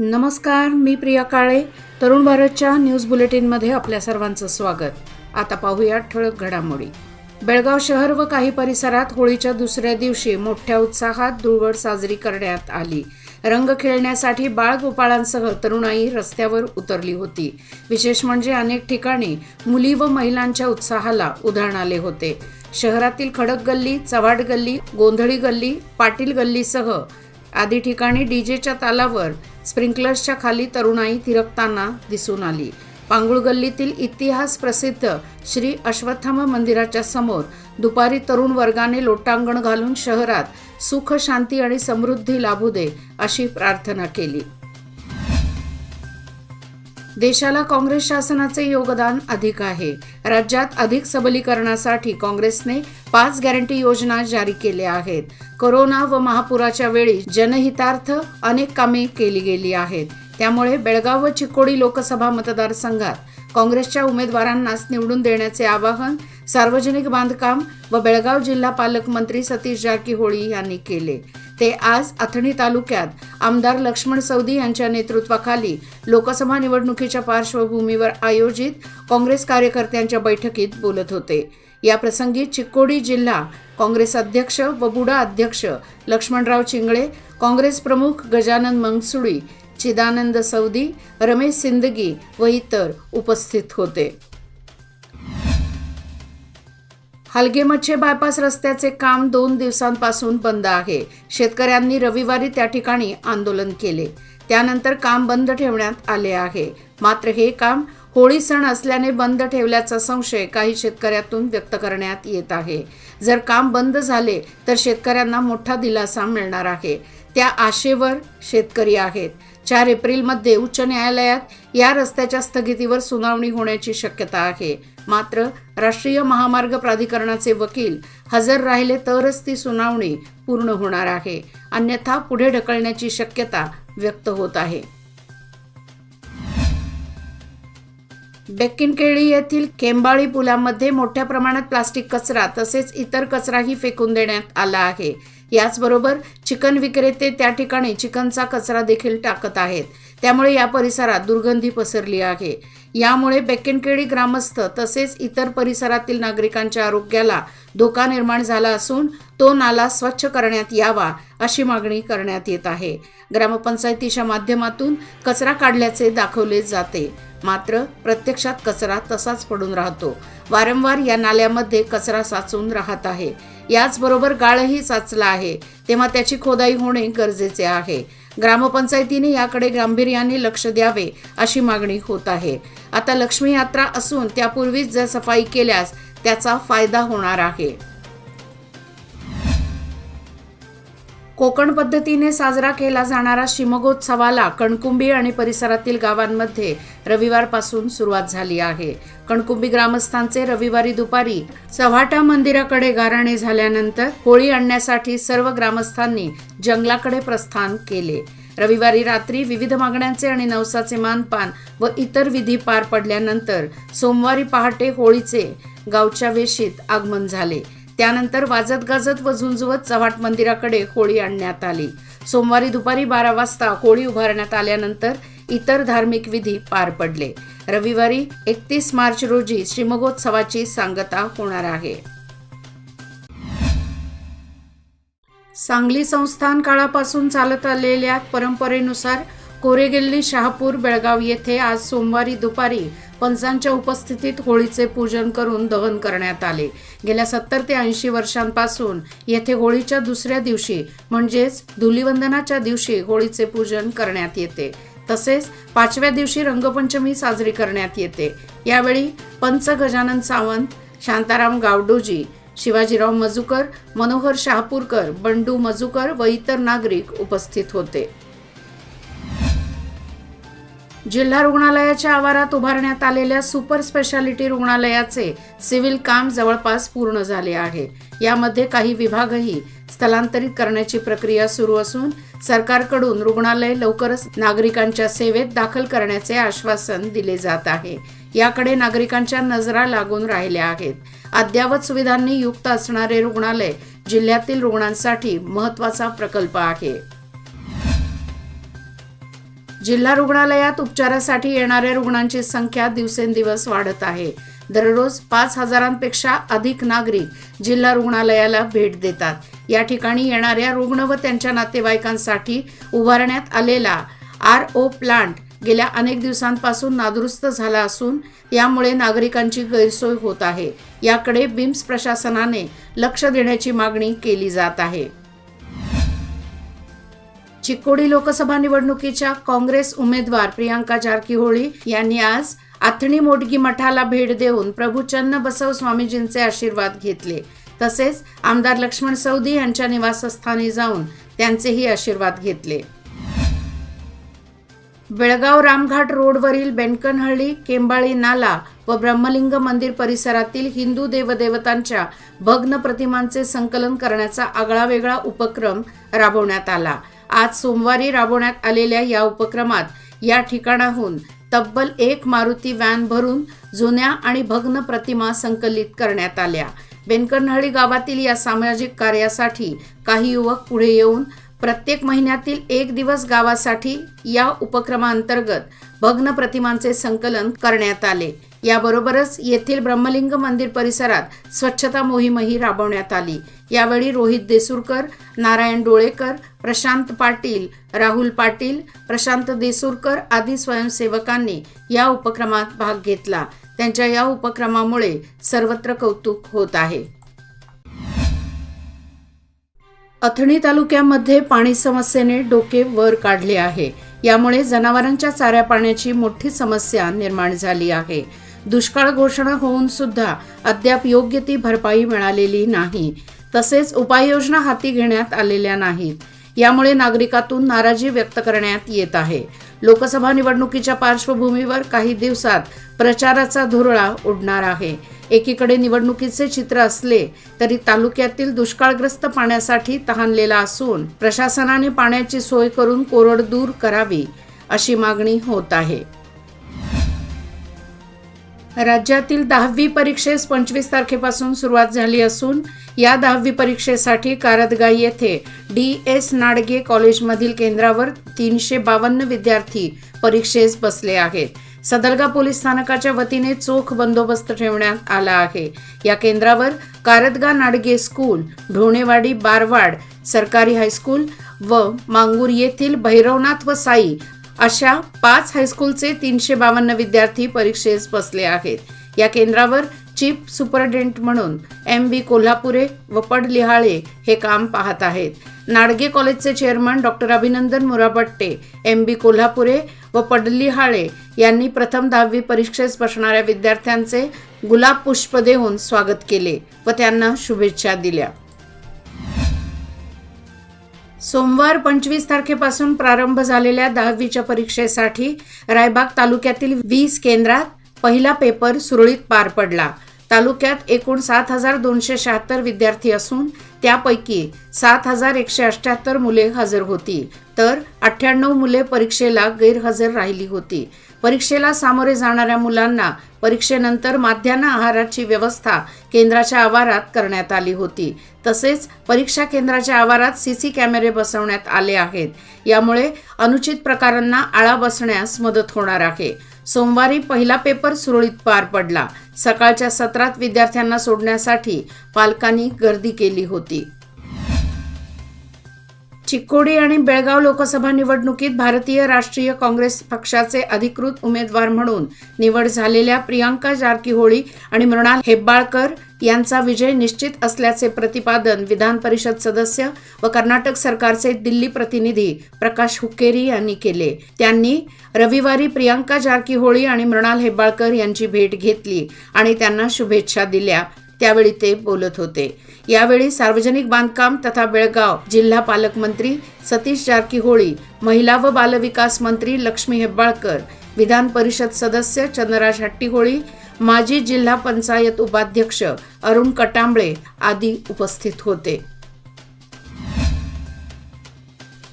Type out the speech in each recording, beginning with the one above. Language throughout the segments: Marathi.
नमस्कार, मी प्रिया काळे. तरुण भारतच्या न्यूज बुलेटिनमध्ये आपल्या सर्वांचं स्वागत. आता पाहूया ठळक घडामोडी. बेळगाव शहर व काही परिसरात होळीच्या दुसऱ्या दिवशी मोठ्या उत्साहात धुळवड साजरी करण्यात आली. रंग खेळण्यासाठी बाळगोपाळांसह तरुणाई रस्त्यावर उतरली होती. विशेष म्हणजे अनेक ठिकाणी मुली व महिलांच्या उत्साहाला उधाण आले होते. शहरातील खडक गल्ली, चव्हाड गल्ली, गोंधळी गल्ली, पाटील गल्लीसह आदी ठिकाणी डीजेच्या तालावर स्प्रिंकलर्सच्या खाली तरुणाई थिरकताना दिसून आली. पांगुळ गल्लीतील इतिहास प्रसिद्ध श्री अश्वत्थामा मंदिराच्या समोर दुपारी तरुण वर्गाने लोटांगण घालून शहरात सुख, शांती आणि समृद्धी लाभू दे अशी प्रार्थना केली. देशाला काँग्रेस शासनाचे योगदान अधिक आहे. राज्यात अधिक सबलीकरणासाठी काँग्रेसने 5 गॅरंटी योजना जारी केल्या आहेत. कोरोना व महापुराच्या वेळी जनहितार्थ अनेक कामे केली गेली आहेत. त्यामुळे बेळगाव व चिक्कोडी लोकसभा मतदारसंघात काँग्रेसच्या उमेदवारांनाच निवडून देण्याचे आवाहन सार्वजनिक बांधकाम व बेळगाव जिल्हा पालकमंत्री सतीश जारकीहोळी यांनी केले. ते आज अथणी तालुक्यात आमदार लक्ष्मण सवदी यांच्या नेतृत्वाखाली लोकसभा निवडणुकीच्या पार्श्वभूमीवर आयोजित काँग्रेस कार्यकर्त्यांच्या बैठकीत बोलत होते. या प्रसंगी चिक्कोडी जिल्हा काँग्रेस अध्यक्ष व बुडा अध्यक्ष लक्ष्मणराव चिंगळे, काँग्रेस प्रमुख गजानन मंगसुळी, चिदानंद सवदी, रमेश सिंदगी व इतर उपस्थित होते. हलगेमच्छे बायपास रस्त्याचे काम 2 दिवसांपासून बंद आहे. शेतकऱ्यांनी रविवारी त्या ठिकाणी आंदोलन केले. त्यानंतर काम बंद ठेवण्यात आले आहे. मात्र हे काम होळी सण असल्याने बंद ठेवल्याचा संशय काही शेतकऱ्यातून व्यक्त करण्यात येत आहे. जर काम बंद झाले तर शेतकऱ्यांना मोठा दिलासा मिळणार आहे. त्या आशेवर शेतकरी आहेत. 4 एप्रिलमध्ये उच्च न्यायालयात या रस्त्याच्या स्थगितीवर सुनावणी होण्याची शक्यता आहे. मात्र राष्ट्रीय महामार्ग प्राधिकरणाचे वकील हजर राहिले तरच ती सुनावणी पूर्ण होणार आहे. अन्यथा पुढे ढकलण्याची शक्यता व्यक्त होत आहे. बेक्किनकेळी येथील केंबाळी पुलामध्ये मोठ्या प्रमाणात प्लास्टिक कचरा तसेच इतर कचराही फेकून देण्यात आला आहे. याचबरोबर चिकन विक्रेते त्या ठिकाणी चिकनचा कचरा देखील टाकत आहेत. त्यामुळे या परिसरात दुर्गंधी पसरली आहे. यामुळे बेक्किनकेळी ग्रामस्थ तसेच इतर परिसरातील नागरिकांच्या आरोग्याला धोका निर्माण झाला असून तो नाला स्वच्छ करण्यात यावा अशी मागणी करण्यात येत आहे. ग्रामपंचायतीच्या माध्यमातून कचरा काढल्याचे दाखवले जाते, मात्र प्रत्यक्षात कचरा तसाच पडून राहतो. वारंवार या नाल्यामध्ये कचरा साचून राहत आहे. याचबरोबर गाळही साचला आहे, तेव्हा त्याची खोदाई होणे गरजेचे आहे. ग्रामपंचायतीने याकडे गांभीर्याने लक्ष द्यावे अशी मागणी होत आहे. आता लक्ष्मी यात्रा असून त्यापूर्वीच जर सफाई केल्यास त्याचा फायदा होणार आहे. कोकण पद्धतीने साजरा केला जाणारा शिमगोत्सवाला कणकुंबी आणि परिसरातील गावांमध्ये रविवारपासून सुरुवात झाली आहे. कणकुंबी ग्रामस्थांचे रविवारी दुपारी चव्हाटा मंदिराकडे गाराणे झाल्यानंतर होळी आणण्यासाठी सर्व ग्रामस्थांनी जंगलाकडे प्रस्थान केले. रविवारी रात्री विविध मागण्यांचे आणि नवसाचे मानपान व इतर विधी पार पडल्यानंतर सोमवारी पहाटे होळीचे गावच्या वेशीत आगमन झाले. त्यानंतर वाजत गाजत व झुंजवत चव्हाट मंदिराकडे होळी आणण्यात आली. सोमवारी दुपारी 12 वाजता होळी उभारण्यात आल्यानंतर इतर धार्मिक विधी पार पडले. रविवारी 31 मार्च रोजी शिमगोत्सवाची सांगता होणार आहे. सांगली संस्थान काळापासून चालत आलेल्या परंपरेनुसार कोरेगल्ली शहापूर बेळगाव येथे आज सोमवारी दुपारी पंचांच्या उपस्थितीत होळीचे पूजन करून दहन करण्यात आले. गेल्या 70 ते 80 वर्षांपासून येथे होळीच्या दुसऱ्या दिवशी म्हणजेच धुलीवंदनाच्या दिवशी होळीचे पूजन करण्यात येते. तसेच 5व्या दिवशी रंगपंचमी साजरी करण्यात येते. यावेळी पंच गजानन सावंत, शांताराम गावडोजी, शिवाजीराव मजुकर, मनोहर शहापूरकर, बंडू मजुकर व इतर नागरिक उपस्थित होते. जिल्हा रुग्णालयाच्या आवारात उभारण्यात आलेल्या सुपर स्पेशालिटी रुग्णालयाचे सिव्हिल काम जवळपास पूर्ण झाले आहे. यामध्ये काही विभागही स्थलांतरित करण्याची प्रक्रिया सुरू असून सरकारकडून रुग्णालय लवकरच नागरिकांच्या सेवेत दाखल करण्याचे आश्वासन दिले जात आहे. याकडे नागरिकांच्या नजरा लागून राहिल्या आहेत. अद्ययावत सुविधांनी युक्त असणारे रुग्णालय जिल्ह्यातील रुग्णांसाठी महत्त्वाचा प्रकल्प आहे. जिल्हा रुग्णालयात उपचारासाठी येणाऱ्या रुग्णांची संख्या दिवसेंदिवस वाढत आहे. दररोज 5,000पेक्षा अधिक नागरिक जिल्हा रुग्णालयाला भेट देतात. या ठिकाणी येणाऱ्या रुग्ण व त्यांच्या नातेवाईकांसाठी उभारण्यात आलेला RO प्लांट गेल्या अनेक दिवसांपासून नादुरुस्त झाला असून यामुळे नागरिकांची गैरसोय होत आहे. याकडे बिम्स प्रशासनाने लक्ष देण्याची मागणी केली जात आहे. चिक्कोडी लोकसभा निवडणुकीच्या काँग्रेस उमेदवार प्रियांका जारकीहोळी यांनी आज आथणी मोडगी मठाला भेट देऊन प्रभू चन्नबसव स्वामीजींचे आशीर्वाद घेतले. तसेच आमदार लक्ष्मण सवदी यांच्या निवासस्थानी जाऊन त्यांचेही आशीर्वाद घेतले. बेळगाव रामघाट रोडवरील बेनकनहळ्ळी, केंबाळी नाला व ब्रह्मलिंग मंदिर परिसरातील हिंदू देवदेवतांच्या भग्न प्रतिमांचे संकलन करण्याचा आगळावेगळा उपक्रम राबवण्यात आला. आज सोमवारी राबवण्यात आलेल्या या उपक्रमात या ठिकाणाहून तब्बल 1 मारुती व्हॅन भरून जुन्या आणि भग्न प्रतिमा संकलित करण्यात आल्या. बेनकनहळ्ळी गावातील या सामाजिक कार्यासाठी काही युवक पुढे येऊन प्रत्येक महिन्यातील 1 दिवस गावासाठी या उपक्रमांतर्गत भग्न प्रतिमांचे संकलन करण्यात आले. याबरोबरच येथील ब्रह्मलिंग मंदिर परिसरात स्वच्छता मोहीमही राबवण्यात आली. यावेळी रोहित देसूरकर, नारायण डोळेकर, प्रशांत पाटील, राहुल पाटील, प्रशांत देसूरकर आदी स्वयंसेवकांनी या उपक्रमात भाग घेतला. त्यांच्या या उपक्रमामुळे सर्वत्र कौतुक होत आहे. अथणी तालुक्यामध्ये पाणी समस्येने डोके वर काढले आहे. यामुळे जनावरांच्या चाऱ्या पाण्याची मोठी समस्या निर्माण झाली आहे. दुष्काळ घोषणा होऊन सुद्धा अद्याप योग्य ती भरपाई मिळालेली नाही. तसेच उपाययोजना हाती घेण्यात आलेल्या नाहीत. यामुळे नागरिकातून नाराजी व्यक्त करण्यात येत आहे. लोकसभा निवडणुकीच्या पार्श्वभूमीवर काही दिवसात प्रचाराचा धुरळा उडणार आहे. एकीकडे निवडणुकीचे चित्र असले तरी तालुक्यातील दुष्काळग्रस्त पाण्यासाठी तहानलेला असून प्रशासनाने पाण्याची सोय करून कोरड दूर करावी अशी मागणी होत आहे. राज्यातील 10वी परीक्षेस 25 तारखेपासून सुरुवात झाली असून या 10वी परीक्षेसाठी कारदगाई येथे DS नाडगे कॉलेजमधील केंद्रावर 352 विद्यार्थी परीक्षेस बसले आहेत. सदलगा पोलीस स्थानकाच्या वतीने चोख बंदोबस्त ठेवण्यात आला आहे. या केंद्रावर कारदगा नाडगे स्कूल, ढोणेवाडी बारवाड सरकारी हायस्कूल व मांगूर येथील भैरवनाथ व साई अशा 5 हायस्कूलचे 352 विद्यार्थी परीक्षेस बसले आहेत. या केंद्रावर चीफ सुपरिटेंडेंट म्हणून MV कोल्हापुरे व पड लिहाळे हे काम पाहत आहेत. नाडगे कॉलेजचे चेअरमन डॉक्टर अभिनंदन मुराबट्टे, MB कोल्हापुरे व पड लिहाळे यांनी प्रथम 10वी परीक्षेस बसणाऱ्या विद्यार्थ्यांचे गुलाब पुष्प देऊन स्वागत केले व त्यांना शुभेच्छा दिल्या. सोमवार 25 तारखेपासून प्रारंभ झालेल्या 10वीच्या परीक्षेसाठी रायबाग तालुक्यातील 20 केंद्रात पहिला पेपर सुरळीत पार पडला. तालुक्यात एकूण 7,276 विद्यार्थी असून त्यापैकी 7,178 मुले हजर होती, तर 98 मुले परीक्षेला गैरहजर राहिली होती. परीक्षेला सामोरे जाणाऱ्या मुलांना परीक्षेनंतर माध्यान्ह आहाराची व्यवस्था केंद्राच्या आवारात करण्यात आली होती. तसेच परीक्षा केंद्राच्या आवारात CC कॅमेरे बसवण्यात आले आहेत. यामुळे अनुचित प्रकारांना आळा बसण्यास मदत होणार आहे. सोमवारी पहिला पेपर सुरळीत पार पडला. सकाळच्या सत्रात विद्यार्थ्यांना सोडण्यासाठी पालकांनी गर्दी केली होती. चिक्कोडी आणि बेळगाव लोकसभा निवडणुकीत भारतीय राष्ट्रीय काँग्रेस पक्षाचे अधिकृत उमेदवार म्हणून निवड झालेल्या प्रियांका जारकीहोळी आणि मृणाल हेब्बाळकर यांचा विजय निश्चित असल्याचे प्रतिपादन विधान परिषद सदस्य व कर्नाटक सरकारचे दिल्ली प्रतिनिधी प्रकाश हुक्केरी यांनी केले. त्यांनी रविवारी प्रियांका जारकीहोळी आणि मृणाल हेब्बाळकर यांची भेट घेतली आणि त्यांना शुभेच्छा दिल्या. त्यावेळी ते बोलत होते. यावेळी सार्वजनिक बांधकाम तथा बेळगाव जिल्हा पालकमंत्री सतीश जारकीहोळी, महिला व बालविकास मंत्री लक्ष्मी हेब्बाळकर, विधान परिषद सदस्य चंद्रराज हट्टीहोळी, माजी जिल्हा पंचायत उपाध्यक्ष अरुण कटांबळे आदी उपस्थित होते.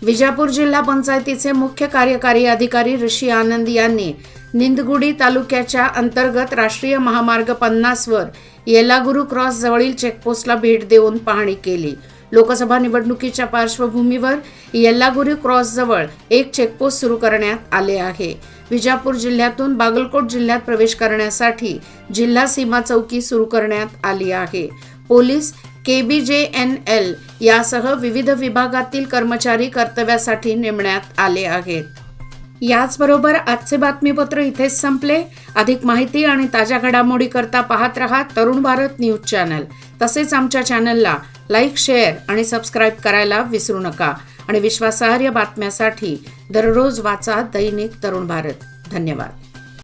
विजापूर जिल्हा पंचायतीचे मुख्य कार्यकारी अधिकारी ऋषी आनंद यांनी निंदगुडी तालुक्याच्या अंतर्गत राष्ट्रीय महामार्ग 50 वर येलागुरू क्रॉस जवळील चेकपोस्टला भेट देऊन पाहणी केली. लोकसभा निवडणुकीच्या पार्श्वभूमीवर येल्लागिरी क्रॉसजवळ एक चेकपोस्ट सुरू करण्यात आले आहे. विजापूर जिल्ह्यातून बागलकोट जिल्ह्यात प्रवेश करण्यासाठी जिल्हा सीमा चौकी सुरू करण्यात आली आहे. पोलीस, KBJNL यासह विविध विभागातील कर्मचारी कर्तव्यासाठी नेमण्यात आले आहेत. याचबरोबर आजचे बातमीपत्र इथेच संपले. अधिक माहिती आणि ताज्या घडामोडी करता पाहत रहा तरुण भारत न्यूज चॅनल. तसेच आमच्या चॅनलला लाईक, शेअर आणि सबस्क्राईब करायला विसरू नका. आणि विश्वासार्ह बातम्यासाठी दररोज वाचा दैनिक तरुण भारत. धन्यवाद.